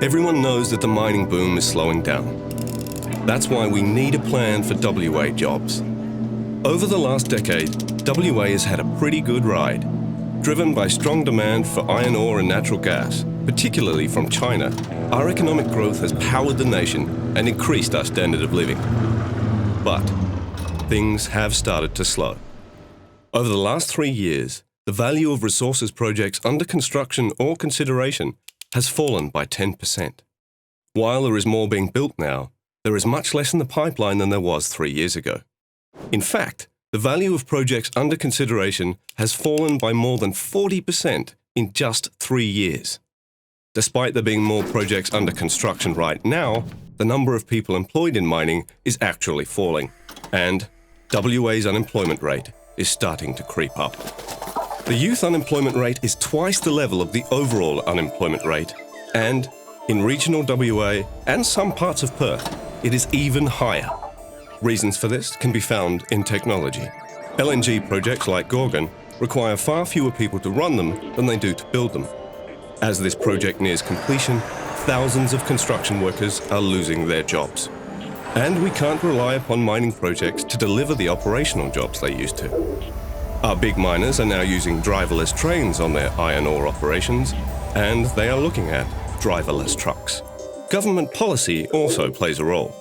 Everyone knows that the mining boom is slowing down. That's why we need a plan for WA jobs. Over the last decade, WA has had a pretty good ride. Driven by strong demand for iron ore and natural gas, particularly from China, our economic growth has powered the nation and increased our standard of living. But things have started to slow. Over the last 3 years, the value of resources projects under construction or consideration has fallen by 10%. While there is more being built now, there is much less in the pipeline than there was 3 years ago. In fact, the value of projects under consideration has fallen by more than 40% in just 3 years. Despite there being more projects under construction right now, the number of people employed in mining is actually falling, and WA's unemployment rate is starting to creep up. The youth unemployment rate is twice the level of the overall unemployment rate, and in regional WA and some parts of Perth, it is even higher. Reasons for this can be found in technology. LNG projects like Gorgon require far fewer people to run them than they do to build them. As this project nears completion, thousands of construction workers are losing their jobs. And we can't rely upon mining projects to deliver the operational jobs they used to. Our big miners are now using driverless trains on their iron ore operations, and they are looking at driverless trucks. Government policy also plays a role.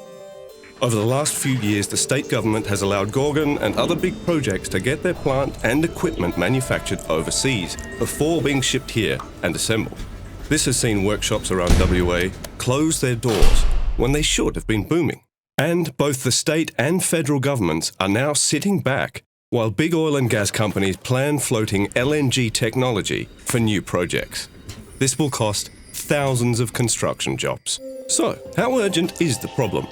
Over the last few years, the state government has allowed Gorgon and other big projects to get their plant and equipment manufactured overseas before being shipped here and assembled. This has seen workshops around WA close their doors when they should have been booming. And both the state and federal governments are now sitting back while big oil and gas companies plan floating LNG technology for new projects. This will cost thousands of construction jobs. So, how urgent is the problem?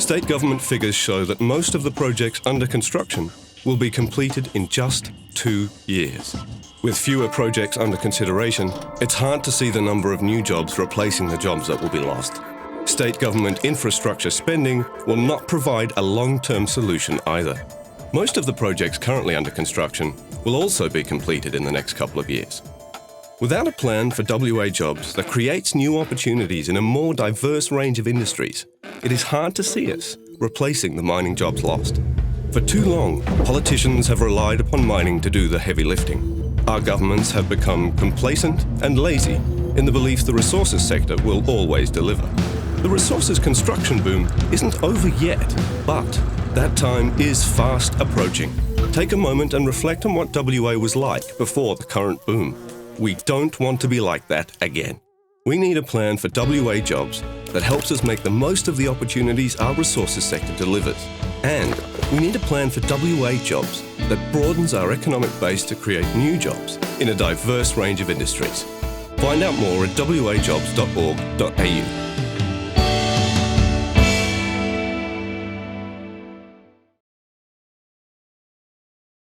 State government figures show that most of the projects under construction will be completed in just 2 years. With fewer projects under consideration, it's hard to see the number of new jobs replacing the jobs that will be lost. State government infrastructure spending will not provide a long-term solution either. Most of the projects currently under construction will also be completed in the next couple of years. Without a plan for WA jobs that creates new opportunities in a more diverse range of industries, it is hard to see us replacing the mining jobs lost. For too long, politicians have relied upon mining to do the heavy lifting. Our governments have become complacent and lazy in the belief the resources sector will always deliver. The resources construction boom isn't over yet, but that time is fast approaching. Take a moment and reflect on what WA was like before the current boom. We don't want to be like that again. We need a plan for WA jobs that helps us make the most of the opportunities our resources sector delivers. And we need a plan for WA jobs that broadens our economic base to create new jobs in a diverse range of industries. Find out more at wajobs.org.au.